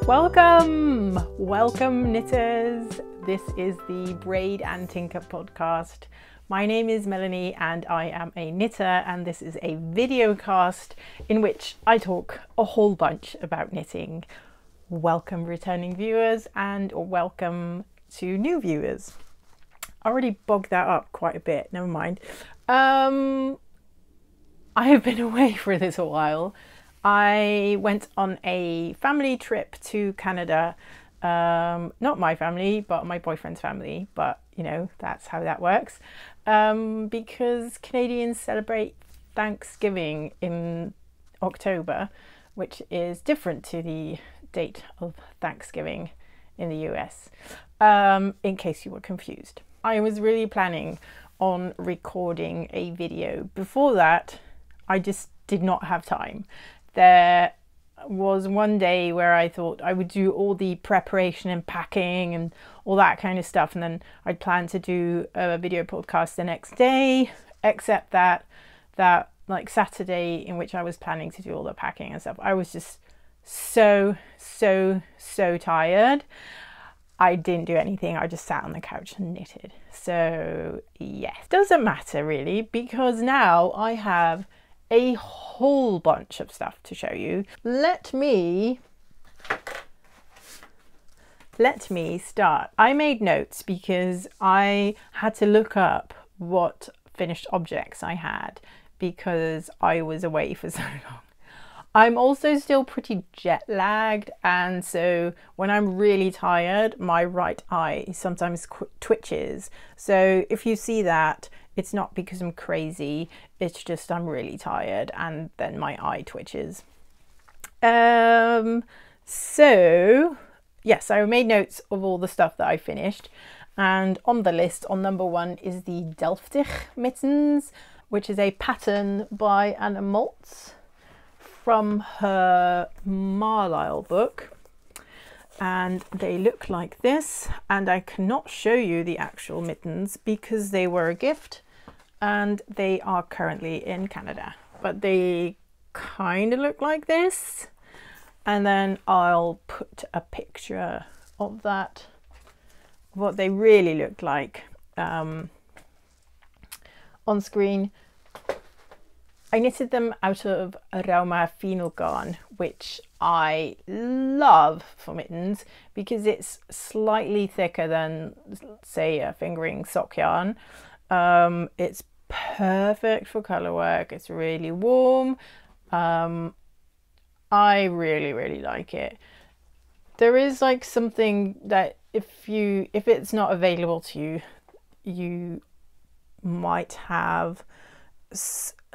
Welcome knitters. This is the Braid and Tinker podcast. My name is Melanie and I am a knitter, and this is a video cast in which I talk a whole bunch about knitting. Welcome returning viewers and welcome to new viewers. I already bogged that up quite a bit, never mind. I have been away for a little while. I went on a family trip to Canada. Not my family, but my boyfriend's family. But, you know, that's how that works. Because Canadians celebrate Thanksgiving in October, which is different to the date of Thanksgiving in the US, in case you were confused. I was really planning on recording a video. Before that, I just did not have time. There was one day where I thought I would do all the preparation and packing and all that kind of stuff, and then I'd planned to do a video podcast the next day, except that like Saturday, in which I was planning to do all the packing and stuff, I was just so tired. I didn't do anything. I just sat on the couch and knitted. So yes, doesn't matter really, because now I have a whole bunch of stuff to show you. Let me start. I made notes because I had to look up what finished objects I had because I was away for so long. I'm also still pretty jet lagged, and so when I'm really tired, my right eye sometimes twitches. So if you see that, it's not because I'm crazy, it's just I'm really tired and then my eye twitches. So yes, I made notes of all the stuff that I finished, and on the list on number 1 is the Delftig mittens, which is a pattern by Anna Maltz from her Marlisle book, and they look like this. And I cannot show you the actual mittens because they were a gift and they are currently in Canada, but they kind of look like this. And then I'll put a picture of that, what they really look like, on screen. I knitted them out of Rauma Fínul yarn, which I love for mittens because it's slightly thicker than, say, a fingering sock yarn. It's perfect for colour work. It's really warm. I really like it. There is like something that if it's not available to you, you might have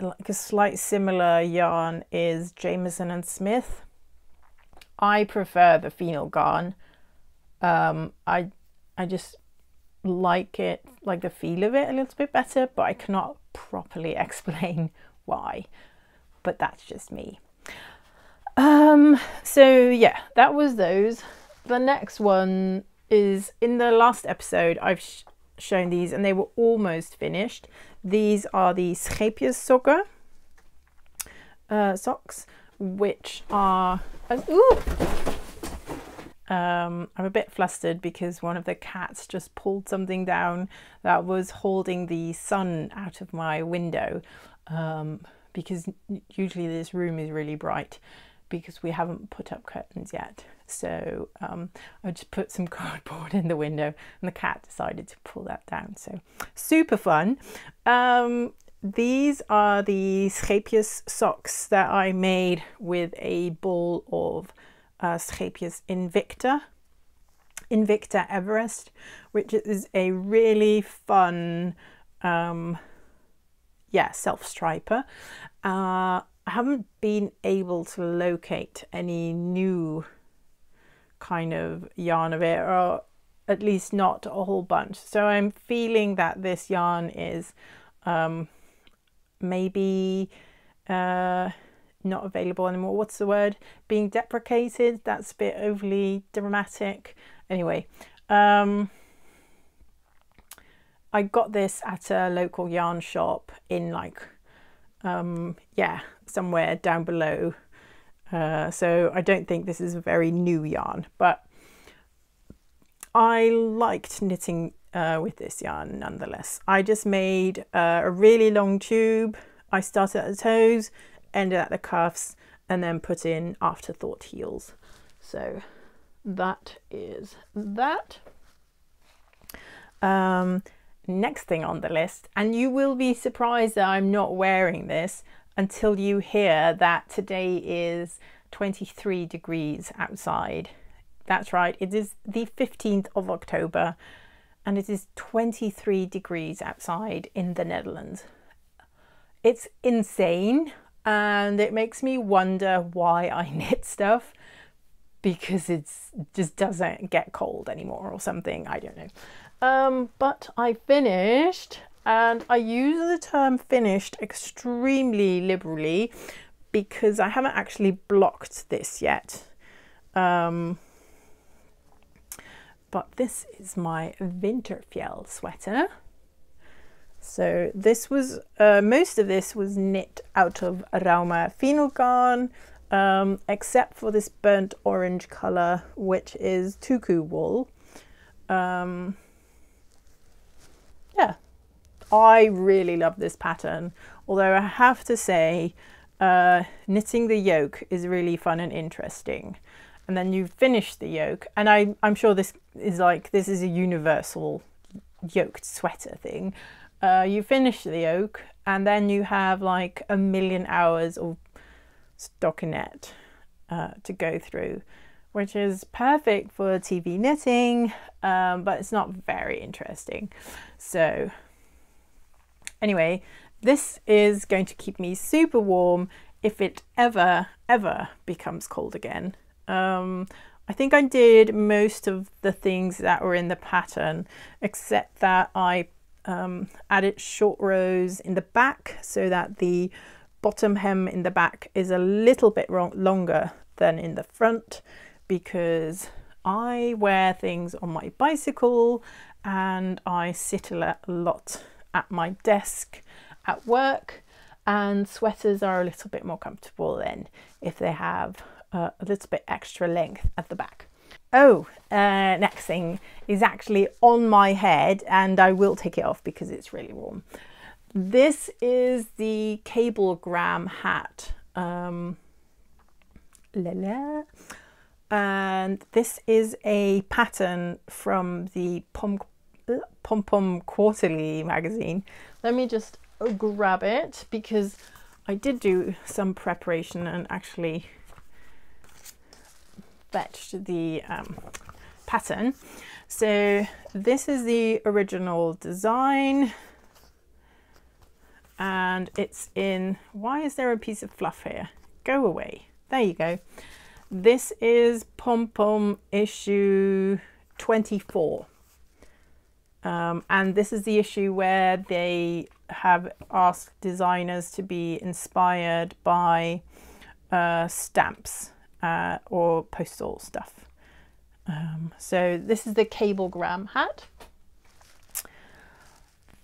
like a slight similar yarn is Jameson and Smith. I prefer the Fínul yarn. I just like it, like the feel of it a little bit better, but I cannot properly explain why, but that's just me. So yeah, that was those. The next one is, in the last episode I've shown these and they were almost finished. These are the Scheepjes socks, which are I'm a bit flustered because one of the cats just pulled something down that was holding the sun out of my window, because usually this room is really bright because we haven't put up curtains yet. So I just put some cardboard in the window and the cat decided to pull that down. So super fun. These are the Scheepjes socks that I made with a ball of Scheepjes Invicta Everest, which is a really fun self-striper. I haven't been able to locate any new kind of yarn of it, or at least not a whole bunch, so I'm feeling that this yarn is maybe not available anymore. What's the word? Being deprecated? That's a bit overly dramatic. Anyway, I got this at a local yarn shop in like somewhere down below So I don't think this is a very new yarn, but I liked knitting with this yarn nonetheless. I just made a really long tube. I started at the toes, ended at the cuffs, and then put in afterthought heels. So that is that. Next thing on the list, and you will be surprised that I'm not wearing this until you hear that today is 23 degrees outside. That's right, it is the 15th of October and it is 23 degrees outside in the Netherlands. It's insane, and it makes me wonder why I knit stuff, because it just doesn't get cold anymore or something, I don't know. But I finished, and I use the term finished extremely liberally because I haven't actually blocked this yet. But this is my Vinterfjell sweater. So this was, most of this was knit out of Rauma fino yarn, except for this burnt orange colour, which is tuku wool. Yeah, I really love this pattern, although I have to say knitting the yoke is really fun and interesting. And then you finish the yoke, and I'm sure this is a universal yoked sweater thing. You finish the yoke and then you have like a million hours of stockinette to go through, which is perfect for TV knitting, but it's not very interesting. So anyway, this is going to keep me super warm if it ever becomes cold again. I think I did most of the things that were in the pattern, except that I added short rows in the back so that the bottom hem in the back is a little bit longer than in the front, because I wear things on my bicycle and I sit a lot at my desk at work, and sweaters are a little bit more comfortable then if they have a little bit extra length at the back. Oh, next thing is actually on my head, and I will take it off because it's really warm. This is the Cablegram hat. And this is a pattern from the Pom Pom Quarterly magazine. Let me just grab it because I did do some preparation and actually fetched the pattern. So this is the original design, and it's in, why is there a piece of fluff here? Go away. There you go. This is Pom Pom issue 24. And this is the issue where they have asked designers to be inspired by stamps or postal stuff. So this is the Cablegram hat.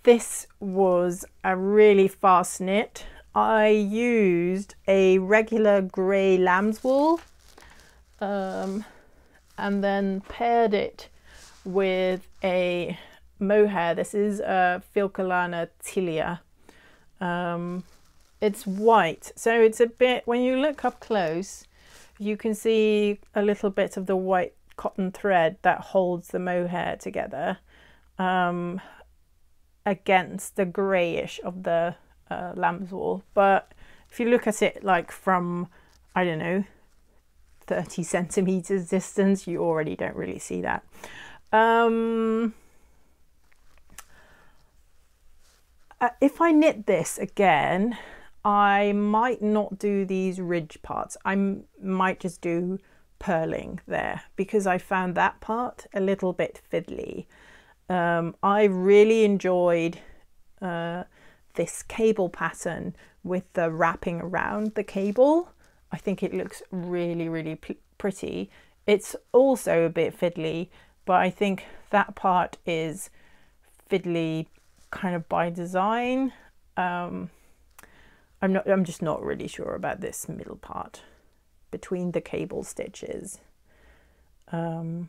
This was a really fast knit. I used a regular grey lamb's wool and then paired it with a mohair. This is a Filcolana tilia. It's white, so it's a bit, when you look up close, you can see a little bit of the white cotton thread that holds the mohair together against the greyish of the lamb's wool. But if you look at it like from, I don't know, 30 centimeters distance, you already don't really see that. If I knit this again, I might not do these ridge parts. I might just do purling there because I found that part a little bit fiddly. I really enjoyed this cable pattern with the wrapping around the cable. I think it looks really, really pretty. It's also a bit fiddly, but I think that part is fiddly kind of by design. I'm just not really sure about this middle part. between the cable stitches. But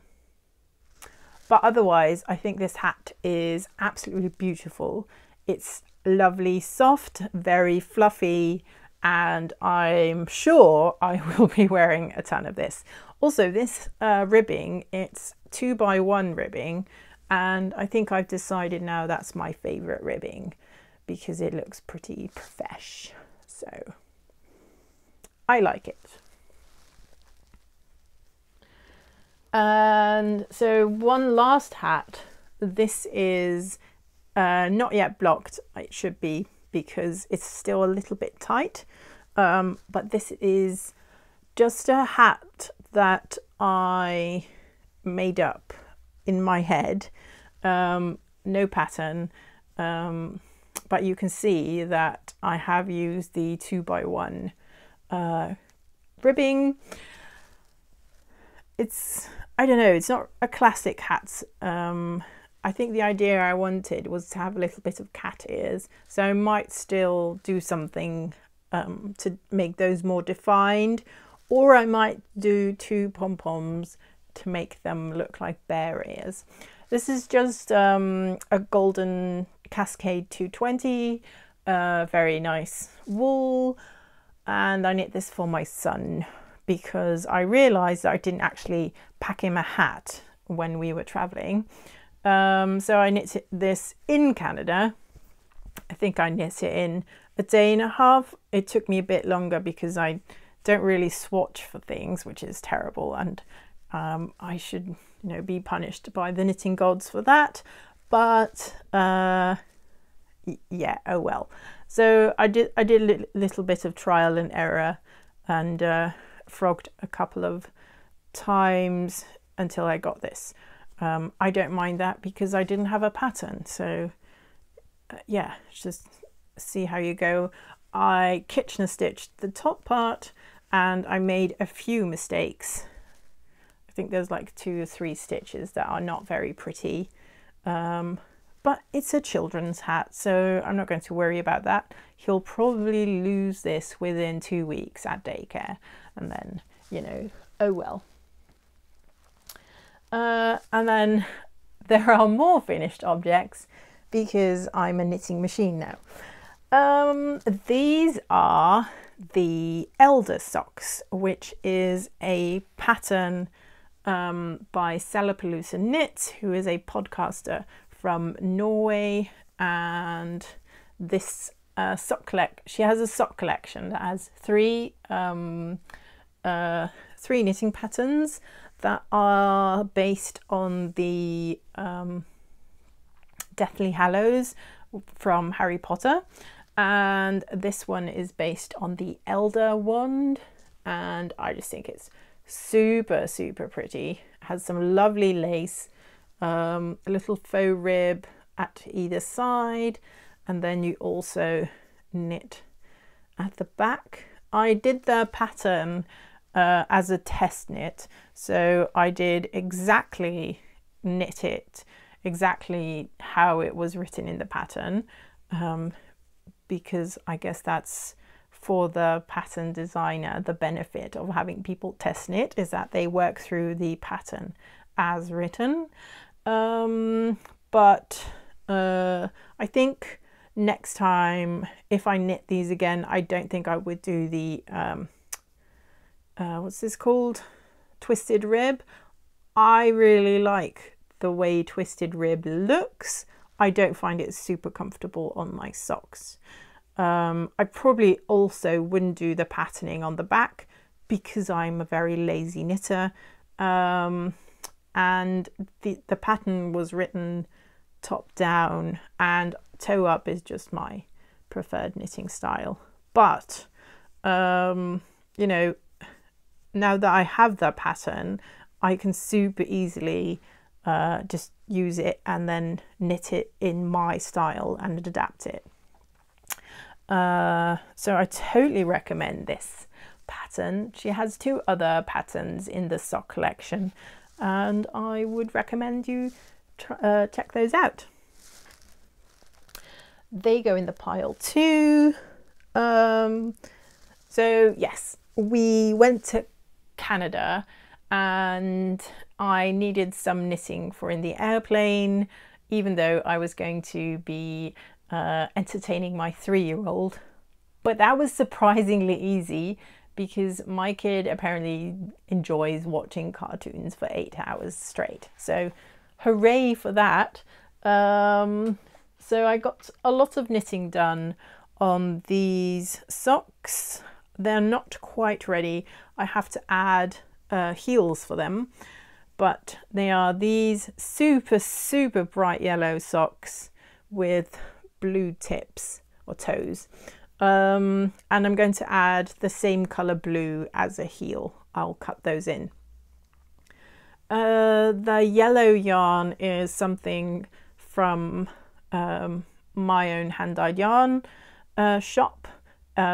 otherwise, I think this hat is absolutely beautiful. It's lovely, soft, very fluffy, and I'm sure I will be wearing a ton of this. Also, this ribbing, it's 2x1 ribbing, and I think I've decided now that's my favourite ribbing because it looks pretty profesh. So I like it. And so one last hat. This is not yet blocked. It should be because it's still a little bit tight. But this is just a hat that I made up in my head. No pattern. But you can see that I have used the 2x1 ribbing. I don't know, it's not a classic hat. I think the idea I wanted was to have a little bit of cat ears, so I might still do something to make those more defined, or I might do 2 pom-poms to make them look like bear ears. This is just a golden Cascade 220, very nice wool, and I knit this for my son because I realised that I didn't actually pack him a hat when we were travelling. So I knit this in Canada. I think I knit it in a day and a half. It took me a bit longer because I don't really swatch for things, which is terrible, and I should, be punished by the knitting gods for that. But yeah, oh well. So I did a little bit of trial and error, and frogged a couple of times until I got this. I don't mind that because I didn't have a pattern, so yeah, just see how you go. I Kitchener stitched the top part and I made a few mistakes. I think there's like 2 or 3 stitches that are not very pretty, but it's a children's hat, so I'm not going to worry about that. He'll probably lose this within 2 weeks at daycare, and then, oh well. And then there are more finished objects because I'm a knitting machine now. These are the Elder socks, which is a pattern by Salapaloosa Knit, who is a podcaster from Norway, and this she has a sock collection that has 3 knitting patterns that are based on the Deathly Hallows from Harry Potter, and this one is based on the Elder wand, and I just think it's super pretty. It has some lovely lace, a little faux rib at either side, and then you also knit at the back. I did the pattern as a test knit, so I did knit it exactly how it was written in the pattern, because I guess that's for the pattern designer. The benefit of having people test knit is that they work through the pattern as written. But I think next time if I knit these again, I don't think I would do the what's this called, twisted rib. I really like the way twisted rib looks. I don't find it super comfortable on my socks. I probably also wouldn't do the patterning on the back because I'm a very lazy knitter, and the pattern was written top down, and toe up is just my preferred knitting style. But now that I have that pattern, I can super easily just use it and then knit it in my style and adapt it. So I totally recommend this pattern. She has 2 other patterns in the sock collection, and I would recommend you check those out. They go in the pile too. So yes, we went to Canada, and I needed some knitting for in the airplane, even though I was going to be entertaining my 3-year-old. But that was surprisingly easy because my kid apparently enjoys watching cartoons for 8 hours straight. So hooray for that. So I got a lot of knitting done on these socks. They're not quite ready. I have to add heels for them, but they are these super bright yellow socks with blue tips or toes. And I'm going to add the same color blue as a heel. I'll cut those in. The yellow yarn is something from my own hand-dyed yarn shop,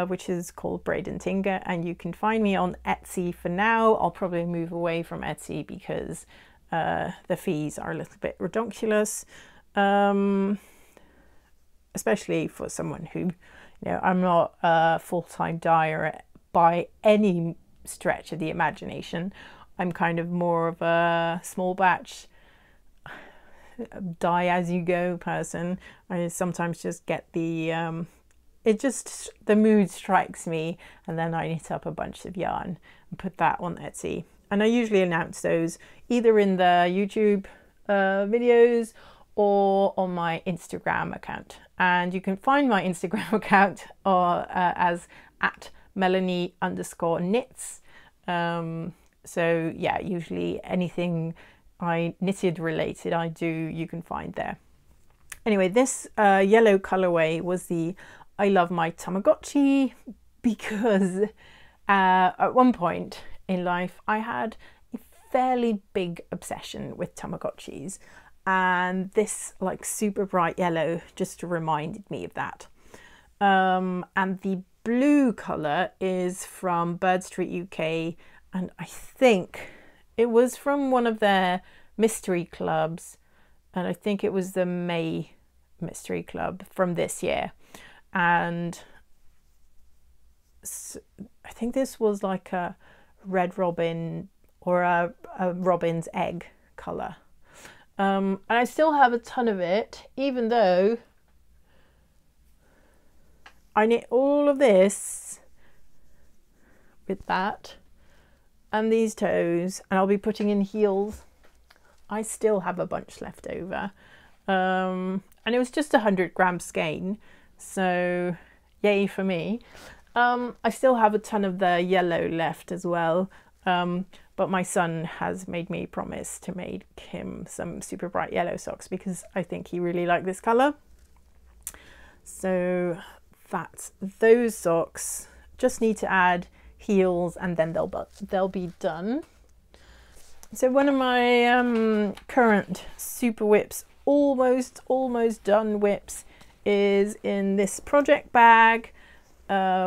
which is called BraidAndTinker, and you can find me on Etsy for now. I'll probably move away from Etsy because the fees are a little bit ridiculous, especially for someone who, I'm not a full-time dyer by any stretch of the imagination. I'm kind of more of a small batch dye as you go person. I sometimes just get the the mood strikes me, and then I knit up a bunch of yarn and put that on Etsy. And I usually announce those either in the YouTube videos or on my Instagram account. And you can find my Instagram account as @Melanie_knits. So yeah, usually anything I knitted related I do, you can find there. Anyway, this yellow colorway was the I love my Tamagotchi, because at one point in life I had a fairly big obsession with Tamagotchis, and this like super bright yellow just reminded me of that. And the blue color is from Bird Street UK, and I think it was from one of their mystery clubs, and I think it was the May mystery club from this year. And I think this was like a red robin or a robin's egg color. And I still have a ton of it, even though I knit all of this with that and these toes, and I'll be putting in heels. I still have a bunch left over, and it was just 100 gram skein, so yay for me. I still have a ton of the yellow left as well, but my son has made me promise to make him some super bright yellow socks because I think he really liked this colour. So that's those socks. Just need to add heels and then they'll be done. So one of my current super whips, almost done whips, is in this project bag,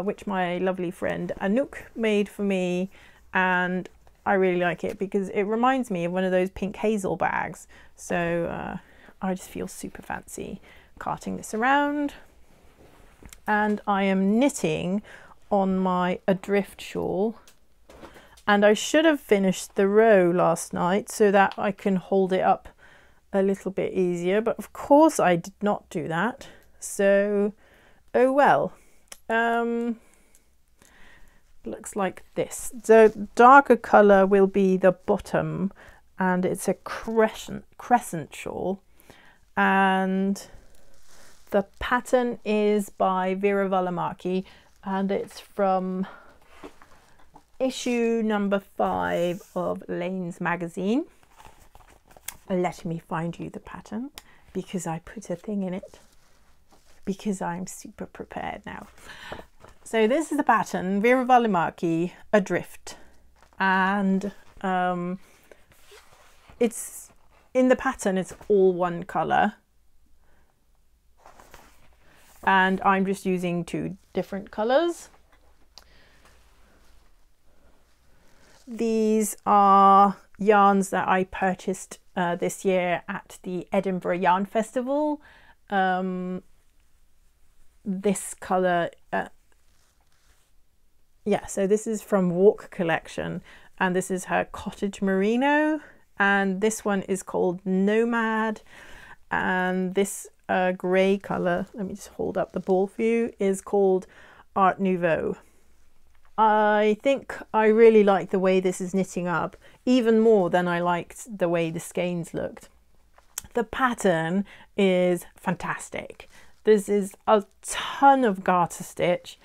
which my lovely friend Anouk made for me, and I really like it because it reminds me of one of those pink hazel bags. So I just feel super fancy carting this around. And I am knitting on my Adrift shawl, and I should have finished the row last night so that I can hold it up a little bit easier, but of course I did not do that, so oh well. Looks like this. The darker color will be the bottom, and it's a crescent shawl, and the pattern is by Veera Välimäki, and it's from issue number 5 of Lane's magazine. Let me find you the pattern because I put a thing in it because I'm super prepared now. So this is the pattern, Veera Välimäki, Adrift, and it's in the pattern, it's all one color, and I'm just using 2 different colors. These are yarns that I purchased this year at the Edinburgh Yarn Festival. This color, yeah, so this is from Walk Collection, and this is her cottage merino, and this one is called Nomad, and this grey colour, let me just hold up the ball for you, is called Art Nouveau. I think I really like the way this is knitting up, even more than I liked the way the skeins looked. The pattern is fantastic. This is a ton of garter stitch,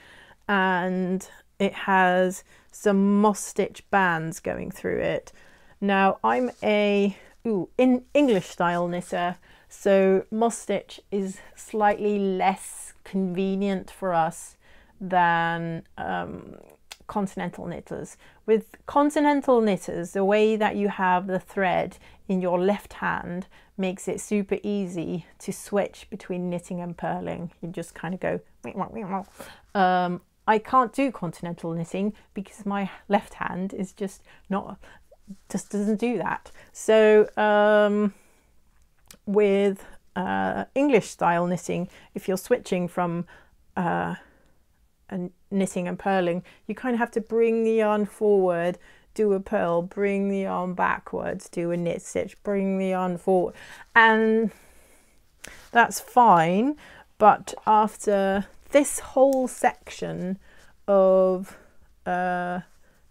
and it has some moss stitch bands going through it. Now I'm a English style knitter, so moss stitch is slightly less convenient for us than continental knitters. With continental knitters, the way that you have the thread in your left hand makes it super easy to switch between knitting and purling. You just kind of go I can't do continental knitting because my left hand is just doesn't do that. So with English style knitting, if you're switching from knitting and purling, you kind of have to bring the yarn forward, do a purl, bring the yarn backwards, do a knit stitch, bring the yarn forward, and that's fine. But after this whole section of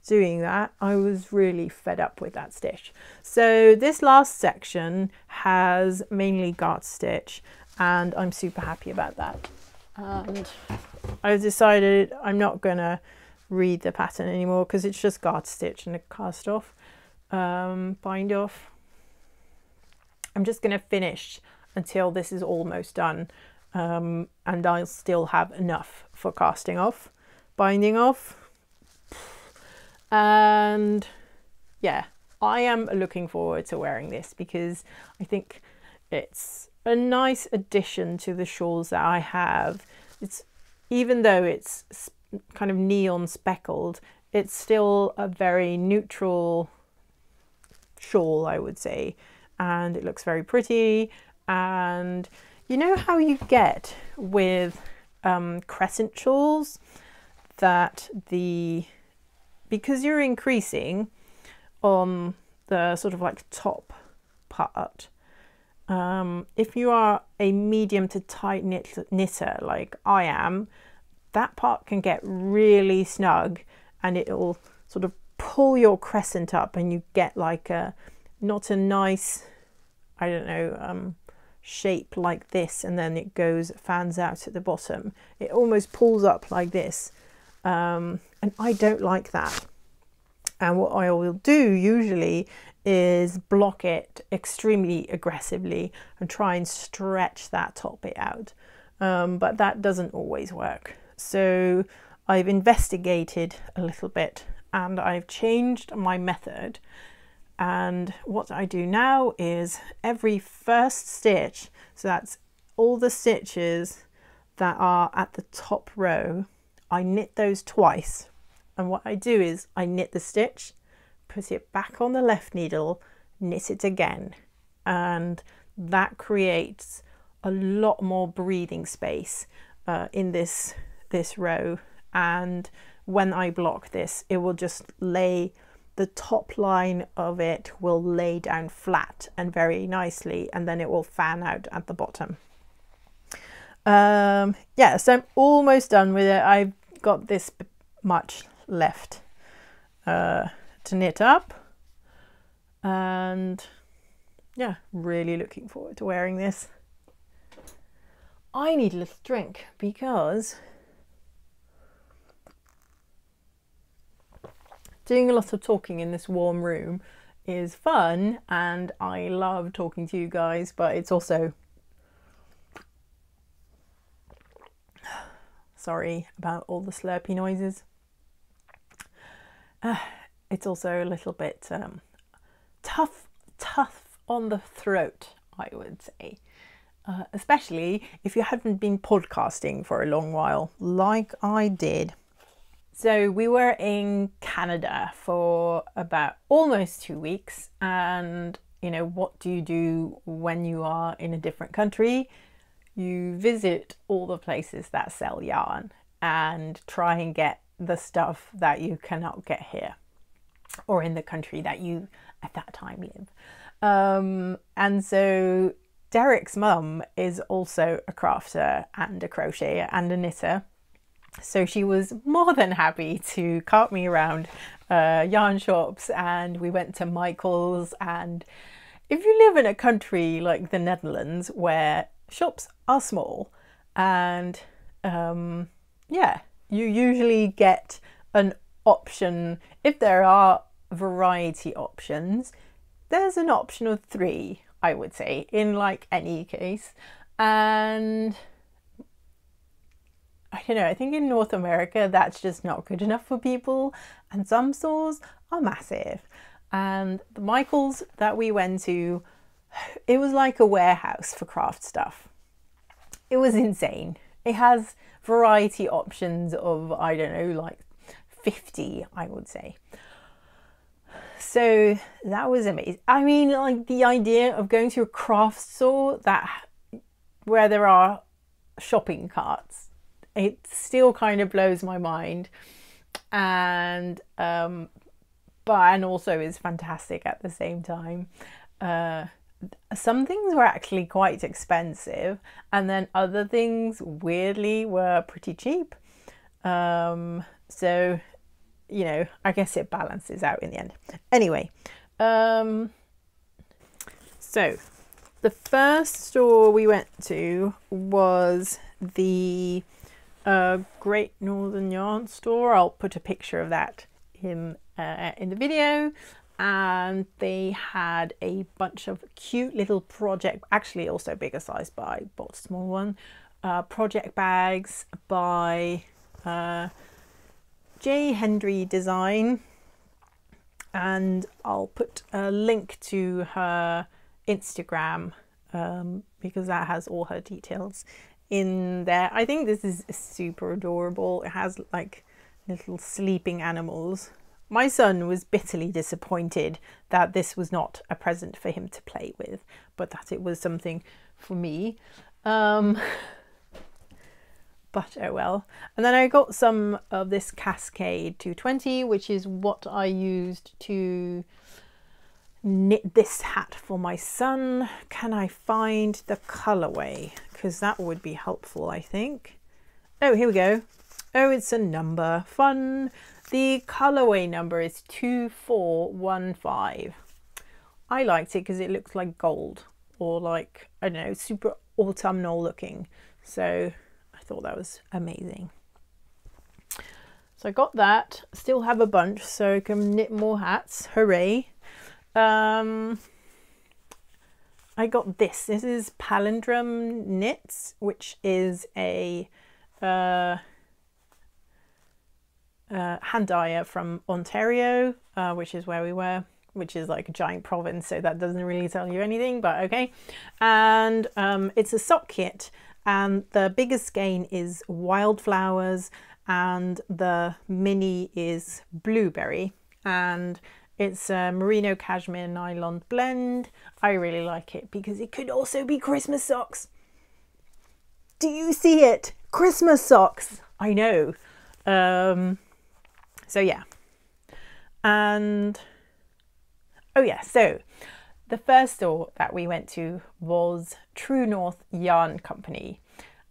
doing that, I was really fed up with that stitch. So this last section has mainly garter stitch, and I'm super happy about that. And I've decided I'm not gonna read the pattern anymore because it's just garter stitch and a cast off, bind off. I'm just gonna finish until this is almost done, and I'll still have enough for casting off, binding off. And yeah, I am looking forward to wearing this because I think it's a nice addition to the shawls that I have. It's, even though it's kind of neon speckled, it's still a very neutral shawl, I would say, and it looks very pretty. And you know how you get with crescent shawls that because you're increasing on the sort of like top part, if you are a medium to tight knitter like I am, that part can get really snug and it'll sort of pull your crescent up, and you get like not a nice, I don't know, shape like this, and then it fans out at the bottom. It almost pulls up like this, and I don't like that. And what I will do usually is block it extremely aggressively and try and stretch that top bit out, but that doesn't always work. So I've investigated a little bit and I've changed my method, and what I do now is every first stitch, so that's all the stitches that are at the top row, I knit those twice. And what I do is I knit the stitch, put it back on the left needle, knit it again, and that creates a lot more breathing space in this row. And when I block this, it will just lay, the top line of it will lay down flat and very nicely, and then it will fan out at the bottom. Yeah, so I'm almost done with it. I've got this much left to knit up, and yeah, really looking forward to wearing this. I need a little drink because doing a lot of talking in this warm room is fun, and I love talking to you guys, but it's also, sorry about all the slurpy noises. It's also a little bit tough on the throat, I would say, especially if you haven't been podcasting for a long while like I did. So we were in Canada for about almost 2 weeks, and you know, what do you do when you are in a different country? You visit all the places that sell yarn and try and get the stuff that you cannot get here. or in the country that you at that time live. And so Derek's mum is also a crafter and a crocheter and a knitter. So she was more than happy to cart me around yarn shops, and we went to Michael's. And if you live in a country like the Netherlands where shops are small, and yeah, you usually get an option. If there are variety options, there's an option of 3, I would say, in like any case. And I don't know, I think in North America that's just not good enough for people, and some stores are massive. And the Michael's that we went to, it was like a warehouse for craft stuff. It was insane. It has variety options of, I don't know, like 50, I would say. So that was amazing. I mean, like the idea of going to a craft store where there are shopping carts, it still kind of blows my mind, and also is fantastic at the same time. Some things were actually quite expensive, and then other things weirdly were pretty cheap. So, you know, I guess it balances out in the end. Anyway, so the first store we went to was the Great Northern Yarn Store. I'll put a picture of that in the video. And they had a bunch of cute little project, actually also bigger size, but I bought a small one, project bags by J. Hendry Design, and I'll put a link to her Instagram because that has all her details in there. I think this is super adorable. It has like little sleeping animals. My son was bitterly disappointed that this was not a present for him to play with, but that it was something for me. But oh well. And then I got some of this Cascade 220, which is what I used to knit this hat for my son. Can I find the colorway? Because that would be helpful, I think. Oh, here we go. Oh, it's a number. Fun. The colorway number is 2415. I liked it because it looks like gold, or like, I don't know, super autumnal looking. So I thought that was amazing. So I got that. Still have a bunch, so I can knit more hats. Hooray. I got this. This is Palindrome Knits, which is a hand dyer from Ontario, which is where we were, which is like a giant province, so that doesn't really tell you anything, but okay. And it's a sock kit, and the biggest skein is Wildflowers and the mini is Blueberry, and it's a merino cashmere nylon blend. I really like it because it could also be Christmas socks. Do you see it? Christmas socks. I know. So yeah. And oh yeah, so the first store that we went to was True North Yarn Company,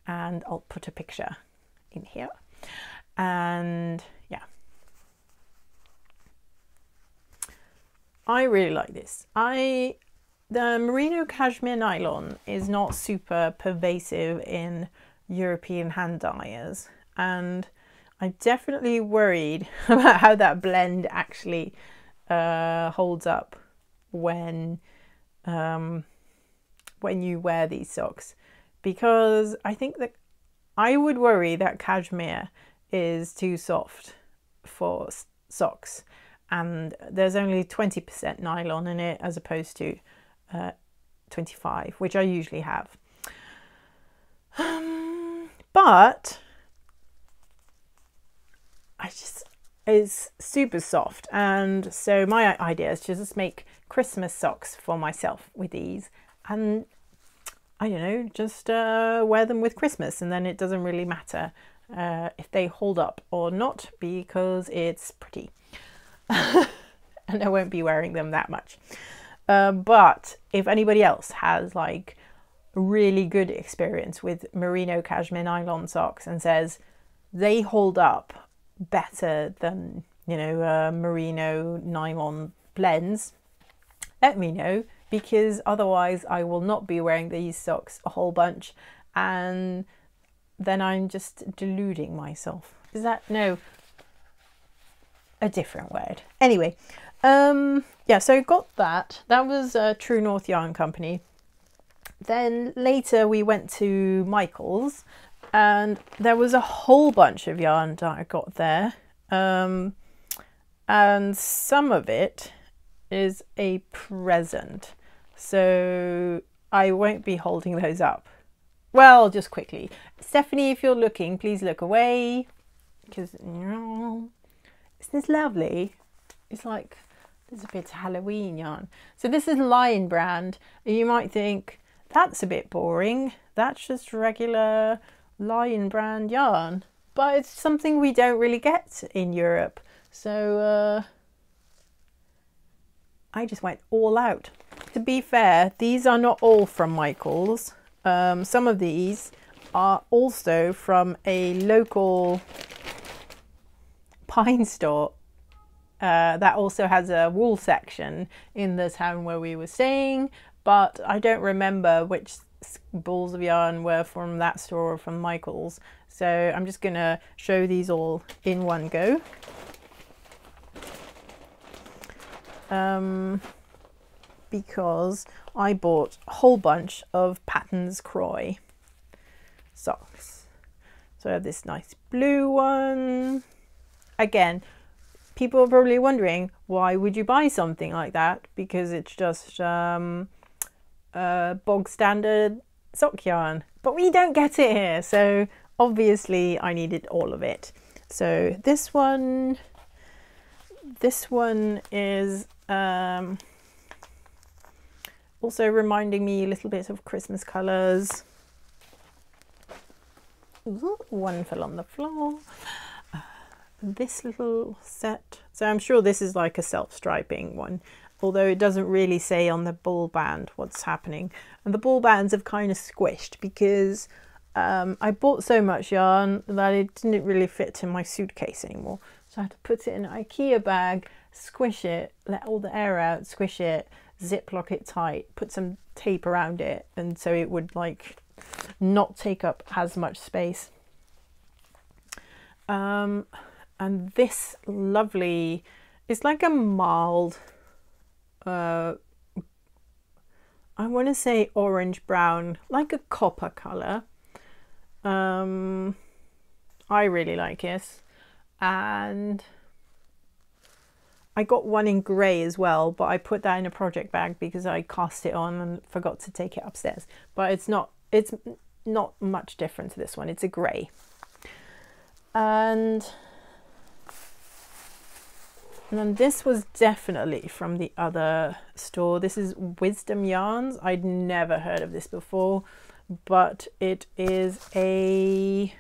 and I'll put a picture in here. And yeah, I really like this. The merino cashmere nylon is not super pervasive in European hand dyers, and I'm definitely worried about how that blend actually holds up when you wear these socks, because I think that I would worry that cashmere is too soft for socks, and there's only 20% nylon in it as opposed to 25, which I usually have. But it's super soft, and so my idea is to just make Christmas socks for myself with these, and I don't know, just wear them with Christmas, and then it doesn't really matter if they hold up or not because it's pretty. and I won't be wearing them that much. But if anybody else has like a really good experience with merino cashmere nylon socks and says they hold up better than, you know, merino nylon blends, let me know, because otherwise I will not be wearing these socks a whole bunch, and then I'm just deluding myself. Is that, no, a different word. Anyway, yeah, so got that. That was True North Yarn Company. Then later we went to Michael's, and there was a whole bunch of yarn that I got there. And some of it is a present, so I won't be holding those up. Well, just quickly, Stephanie, if you're looking, please look away, because isn't this lovely? It's like there's a bit of Halloween yarn. So this is Lion brand. You might think that's a bit boring, that's just regular Lion brand yarn, but it's something we don't really get in Europe, so I just went all out. To be fair, these are not all from Michael's. Some of these are also from a local pine store that also has a wool section in the town where we were staying, but I don't remember which balls of yarn were from that store or from Michael's. So I'm just gonna show these all in one go. Because I bought a whole bunch of Patterns Croy socks. So I have this nice blue one. Again, people are probably wondering, why would you buy something like that? Because it's just bog standard sock yarn, but we don't get it here, so obviously I needed all of it. So this one is also reminding me a little bit of Christmas colours. Ooh, one fell on the floor. This little set, so I'm sure this is like a self-striping one, although it doesn't really say on the ball band what's happening. And the ball bands have kind of squished because I bought so much yarn that it didn't really fit in my suitcase anymore. So I had to put it in an IKEA bag, squish it, let all the air out, squish it, ziplock it tight, put some tape around it, and so it would like not take up as much space. And this lovely, it's like a mild, I want to say orange brown, like a copper colour. I really like it. And I got one in grey as well, but I put that in a project bag because I cast it on and forgot to take it upstairs. But it's not much different to this one. It's a grey. And then this was definitely from the other store. This is Wisdom Yarns. I'd never heard of this before, but it is a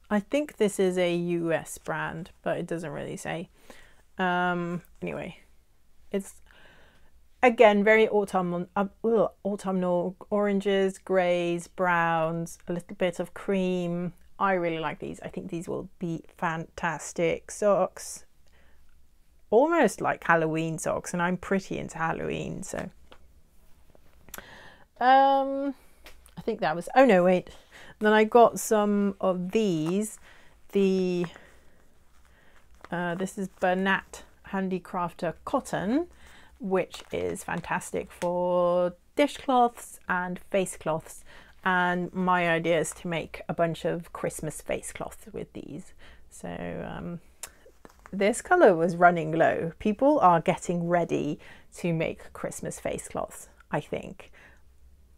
I think this is a US brand, but it doesn't really say. Anyway, it's again very autumnal oranges, greys, browns, a little bit of cream. I really like these. I think these will be fantastic socks. Almost like Halloween socks, and I'm pretty into Halloween, so I think that was, oh no, wait. Then I got some of these. This is Bernat Handicrafter Cotton, which is fantastic for dishcloths and face cloths. And my idea is to make a bunch of Christmas face cloths with these. So this colour was running low. People are getting ready to make Christmas face cloths, I think.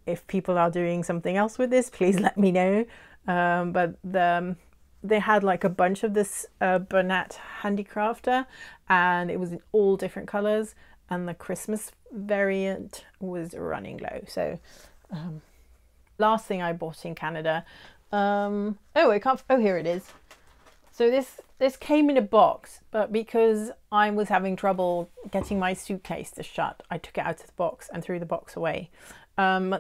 If people are doing something else with this, please let me know. But they had like a bunch of this Bernat Handicrafter, and it was in all different colours, and the Christmas variant was running low. So last thing I bought in Canada, oh, here it is. So this came in a box, but because I was having trouble getting my suitcase to shut, I took it out of the box and threw the box away.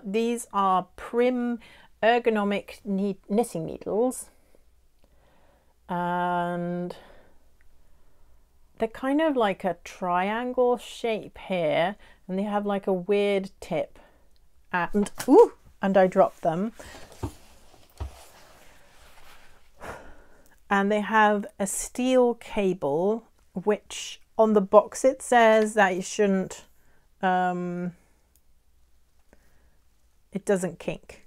These are Prim ergonomic knitting needles, and they're kind of like a triangle shape here, and they have like a weird tip, and I dropped them. And they have a steel cable, which on the box it says that you shouldn't, it doesn't kink.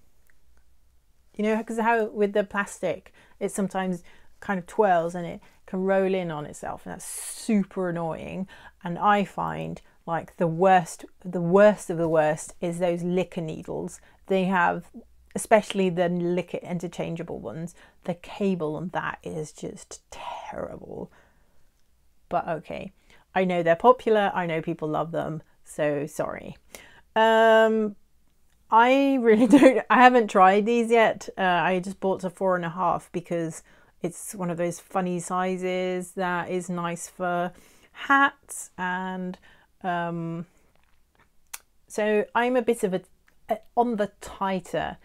You know, because how with the plastic, it sometimes kind of twirls and it can roll in on itself, and that's super annoying. And I find like the worst of the worst is those liquor needles. They have, especially the liquor interchangeable ones, the cable on that is just terrible. But okay, I know they're popular, I know people love them, so sorry. I haven't tried these yet. I just bought a 4.5 because it's one of those funny sizes that is nice for hats, and so I'm a bit of a on the tighter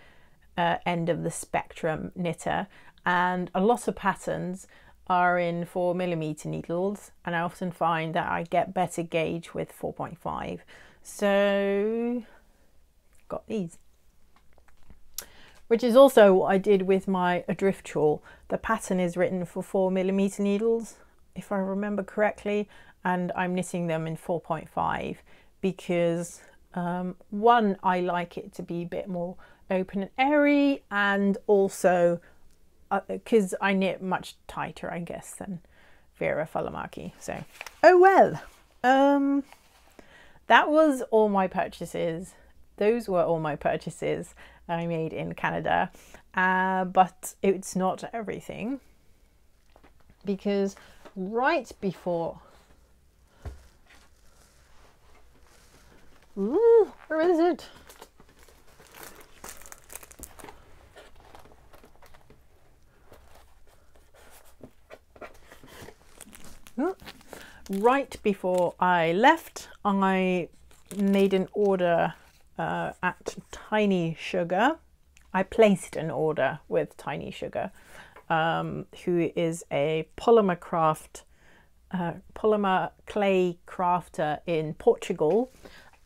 end of the spectrum knitter, and a lot of patterns are in 4mm needles, and I often find that I get better gauge with 4.5, so got these, which is also what I did with my Adrift shawl. The pattern is written for 4mm needles, if I remember correctly, and I'm knitting them in 4.5 because one, I like it to be a bit more open and airy, and also because I knit much tighter, I guess, than Veera Välimäki. So, oh well. That was all my purchases. Those were all my purchases I made in Canada, but it's not everything, because right before, where is it? Right before I left, I made an order at Tiny Sugar. I placed an order with Tiny Sugar, who is a polymer clay crafter in Portugal.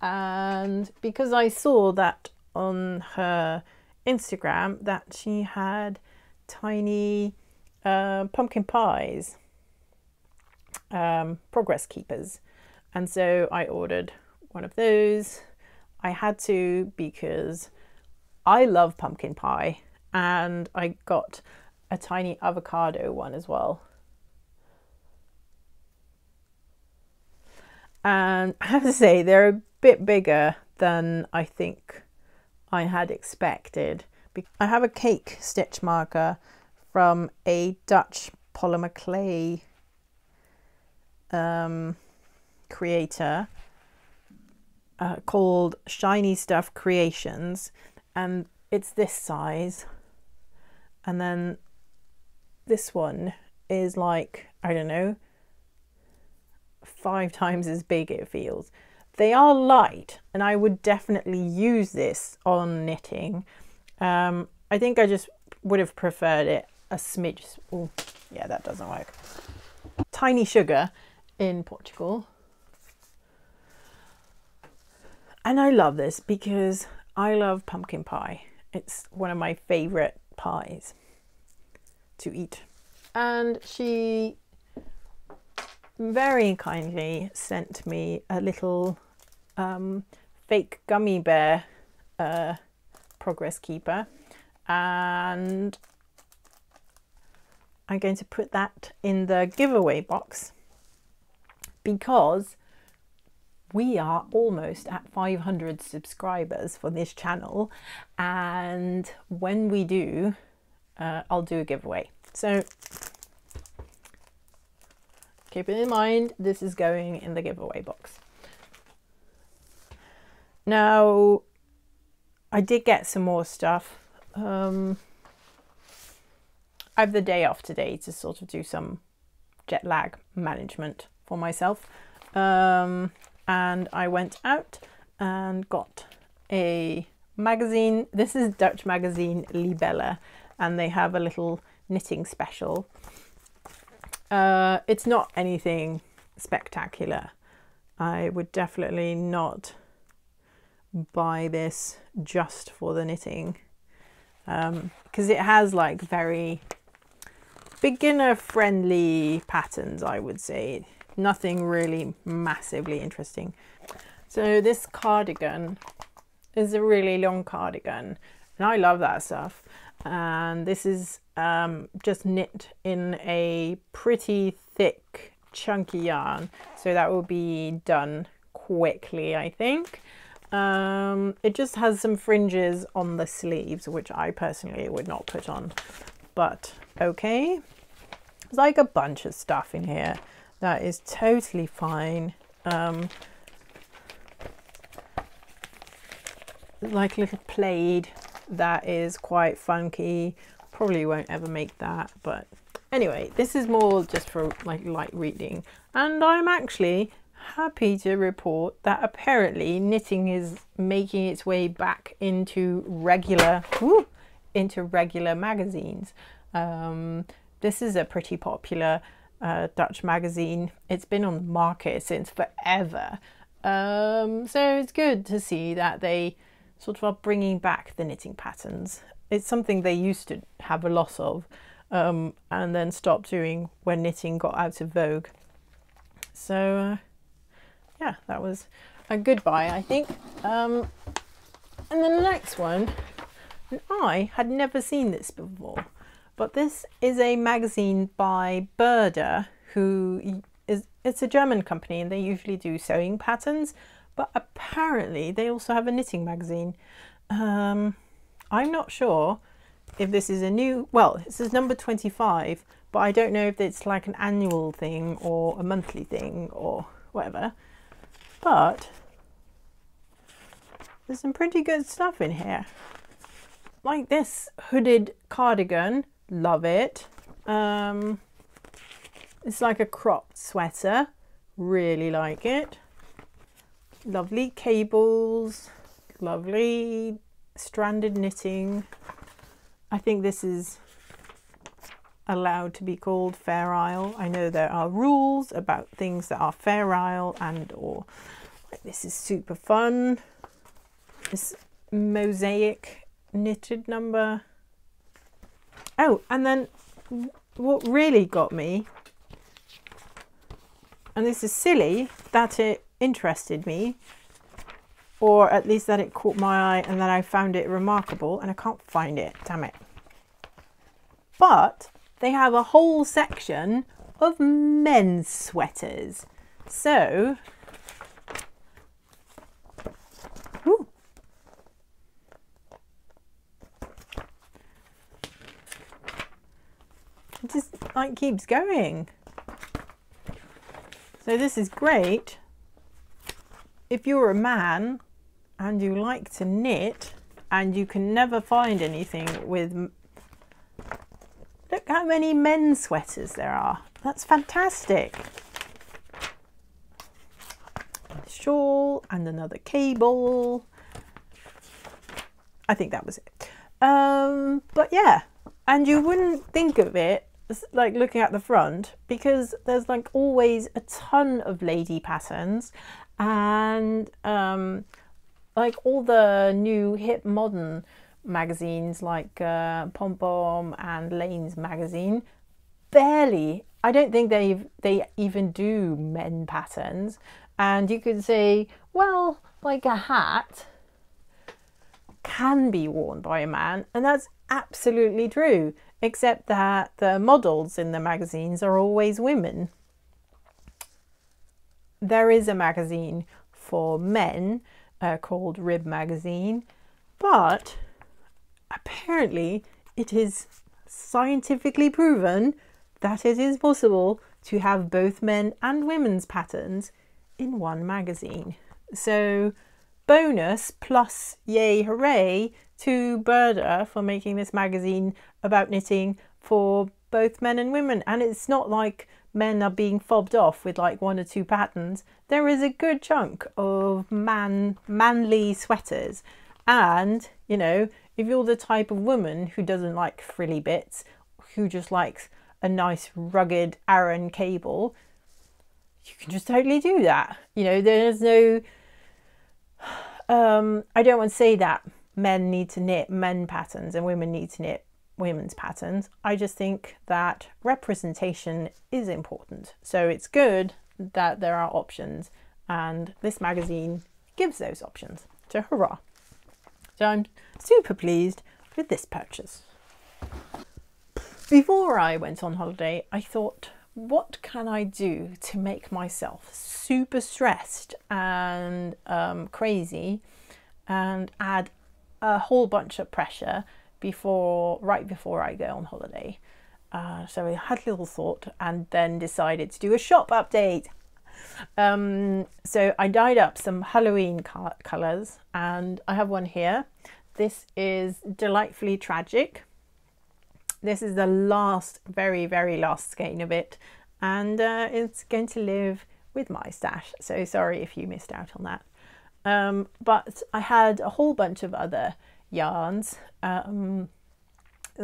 And because I saw that on her Instagram that she had tiny pumpkin pies, progress keepers, and so I ordered one of those. I had to because I love pumpkin pie, and I got a tiny avocado one as well. And I have to say they're a bit bigger than I think I had expected. I have a cake stitch marker from a Dutch polymer clay creator called Shiny Stuff Creations, and it's this size, and then this one is like, I don't know, 5 times as big, it feels. They are light, and I would definitely use this on knitting. I think I just would have preferred it a smidge. Oh yeah, that doesn't work. Tiny Sugar in Portugal. And I love this because I love pumpkin pie. It's one of my favorite pies to eat. And she very kindly sent me a little fake gummy bear progress keeper, and I'm going to put that in the giveaway box because we are almost at 500 subscribers for this channel, and when we do, I'll do a giveaway. So keep it in mind, this is going in the giveaway box. Now, I did get some more stuff. I I have the day off today to sort of do some jet lag management for myself. And I went out and got a magazine. This is Dutch magazine Libelle, and they have a little knitting special. It's not anything spectacular. I would definitely not buy this just for the knitting, because it has like very beginner friendly patterns, I would say. Nothing really massively interesting. So this cardigan is a really long cardigan, and I love that stuff. And this is just knit in a pretty thick chunky yarn, so that will be done quickly, I think. It just has some fringes on the sleeves, which I personally would not put on, but okay. There's like a bunch of stuff in here that is totally fine. Like a little plaid that is quite funky. Probably won't ever make that, but anyway, this is more just for like light reading. And I'm actually happy to report that apparently knitting is making its way back into regular magazines. This is a pretty popular Dutch magazine. It's been on the market since forever. So it's good to see that they sort of are bringing back the knitting patterns. It's something they used to have a lot of, and then stopped doing when knitting got out of vogue. So yeah, that was a good buy, I think. And then the next one, and I had never seen this before, but this is a magazine by Burda, it's a German company, and they usually do sewing patterns, but apparently they also have a knitting magazine. I'm not sure if this is a new, well, this is number 25, but I don't know if it's like an annual thing or a monthly thing or whatever. But there's some pretty good stuff in here. Like this hooded cardigan, love it. It's like a cropped sweater, really like it. Lovely cables, lovely stranded knitting. I think this is allowed to be called Fair Isle. I know there are rules about things that are Fair Isle and or this is super fun. This mosaic knitted number. Oh, and then what really got me, and this is silly that it interested me, or at least that it caught my eye and that I found it remarkable, and I can't find it, damn it. But they have a whole section of men's sweaters. So, whew, it just like keeps going. So this is great if you're a man and you like to knit and you can never find anything with, look how many men's sweaters there are. That's fantastic. A shawl and another cable. I think that was it. But yeah, and you wouldn't think of it like looking at the front, because there's like always a ton of lady patterns, and like all the new hip modern magazines like Pom Pom and Lane's magazine, barely, I don't think they even do men patterns. And you could say, well, like a hat can be worn by a man, and that's absolutely true, except that the models in the magazines are always women. There is a magazine for men called Rib Magazine, but apparently it is scientifically proven that it is possible to have both men and women's patterns in one magazine. So bonus plus yay hooray to Burda for making this magazine about knitting for both men and women. And it's not like men are being fobbed off with like 1 or 2 patterns. There is a good chunk of manly sweaters. And, you know, if you're the type of woman who doesn't like frilly bits, who just likes a nice rugged Aran cable, you can just totally do that. You know, there's no, I don't want to say that men need to knit men patterns and women need to knit women's patterns. I just think that representation is important. So it's good that there are options, and this magazine gives those options. So hurrah. So I'm super pleased with this purchase. Before I went on holiday, I thought, what can I do to make myself super stressed and crazy and add a whole bunch of pressure right before I go on holiday? So I had a little thought and then decided to do a shop update. So I dyed up some Halloween colours, and I have one here. This is Delightfully Tragic. This is the last, very, very last skein of it, and it's going to live with my stash. So sorry if you missed out on that. But I had a whole bunch of other yarns. The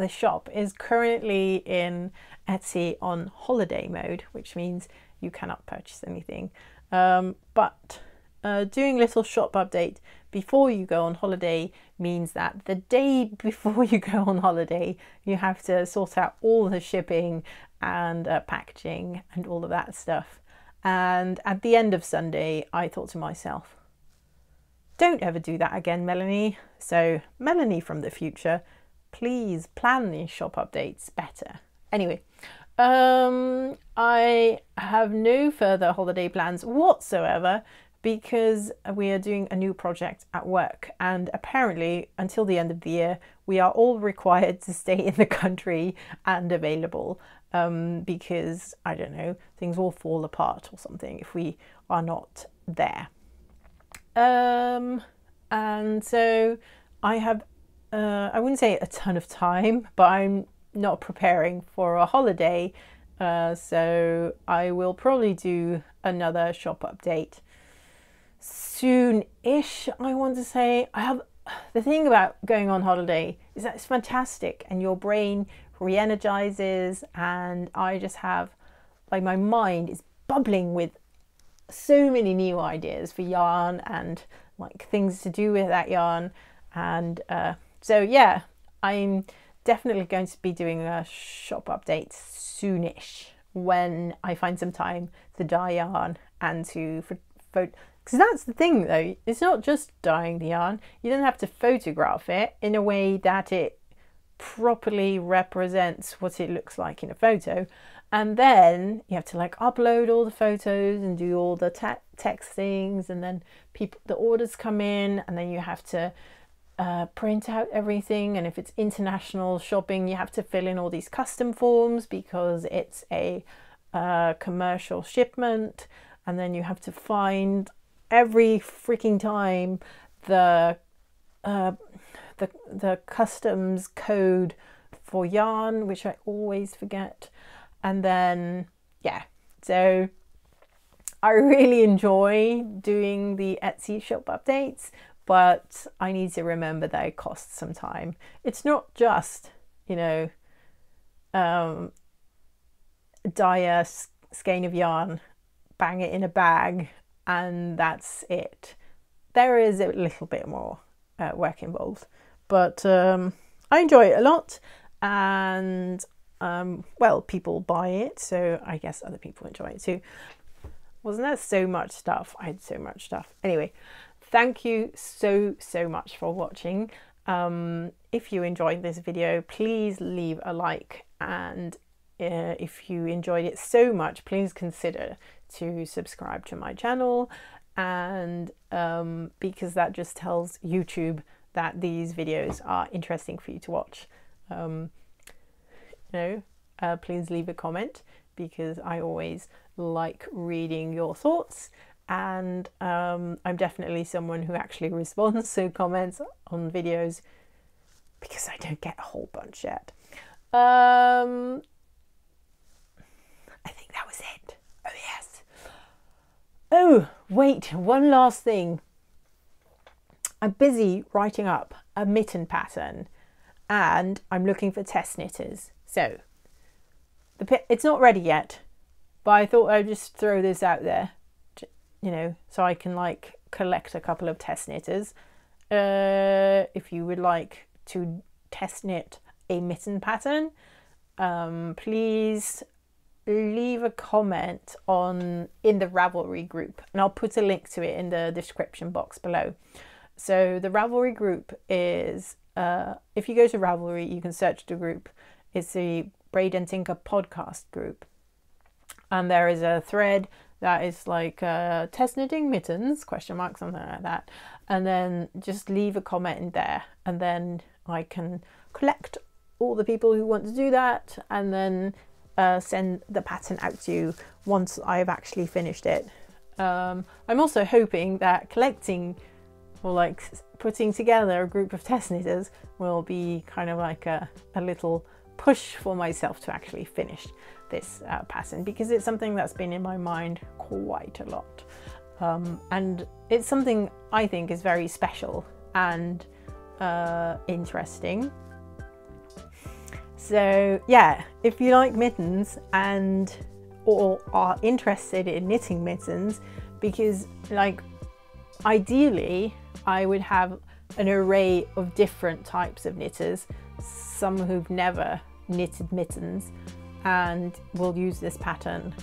shop is currently in Etsy on holiday mode, which means you cannot purchase anything. But doing a little shop update before you go on holiday means that the day before you go on holiday, you have to sort out all the shipping and packaging and all of that stuff. And at the end of Sunday, I thought to myself, don't ever do that again, Melanie. So Melanie from the future, please plan these shop updates better. Anyway, I have no further holiday plans whatsoever because we are doing a new project at work, and apparently until the end of the year we are all required to stay in the country and available because, I don't know, things will fall apart or something if we are not there. And so I have I wouldn't say a ton of time, but I'm not preparing for a holiday, so I will probably do another shop update soon-ish. I want to say, the thing about going on holiday is that it's fantastic and your brain re-energizes, and I just have, like, my mind is bubbling with so many new ideas for yarn and like things to do with that yarn. And so yeah, I'm definitely going to be doing a shop update soonish when I find some time to dye yarn and to photo. Because that's the thing though, it's not just dyeing the yarn, you don't have to photograph it in a way that it properly represents what it looks like in a photo, and then you have to like upload all the photos and do all the text things, and then the orders come in, and then you have to print out everything, and if it's international shopping you have to fill in all these custom forms because it's a commercial shipment, and then you have to find every freaking time the customs code for yarn, which I always forget. And then yeah, so I really enjoy doing the Etsy shop updates, but I need to remember that it costs some time. It's not just, you know, dye a skein of yarn, bang it in a bag, and that's it. There is a little bit more work involved, but I enjoy it a lot, and well, people buy it, so I guess other people enjoy it too. Wasn't there so much stuff? I had so much stuff. Anyway, thank you so much for watching. If you enjoyed this video, please leave a like, and if you enjoyed it so much, please consider to subscribe to my channel, and because that just tells YouTube that these videos are interesting for you to watch. Please leave a comment, because I always like reading your thoughts, and I'm definitely someone who actually responds to comments on videos, because I don't get a whole bunch yet. I think that was it. Oh yes. Oh wait, one last thing. I'm busy writing up a mitten pattern and I'm looking for test knitters. So it's not ready yet, but I thought I'd just throw this out there, you know, so I can like collect a couple of test knitters. If you would like to test knit a mitten pattern, please leave a comment in the Ravelry group, and I'll put a link to it in the description box below. So the Ravelry group is, if you go to Ravelry, you can search the group. It's the BraidAndTinker podcast group. And there is a thread that is like test knitting mittens, ? Something like that. And then just leave a comment in there. And then I can collect all the people who want to do that and then send the pattern out to you once I've actually finished it. I'm also hoping that collecting or like putting together a group of test knitters will be kind of like a little push for myself to actually finish this pattern, because it's something that's been in my mind quite a lot, and it's something I think is very special and interesting. So yeah, if you like mittens or are interested in knitting mittens, because like ideally I would have an array of different types of knitters, some who've never knitted mittens and will use this pattern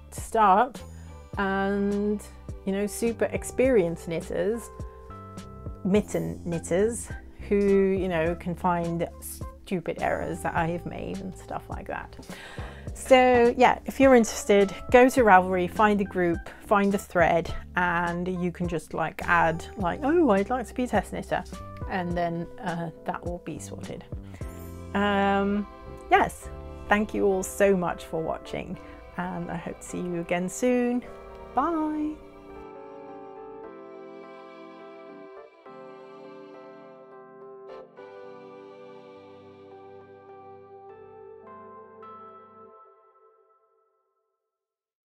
to start, and you know, super experienced knitters, mitten knitters, who, you know, can find stupid errors that I have made and stuff like that. So yeah, if you're interested, go to Ravelry, find a group, find a thread, and you can just like add like, oh, I'd like to be a test knitter, and then that will be sorted. Yes, thank you all so much for watching, and I hope to see you again soon. Bye.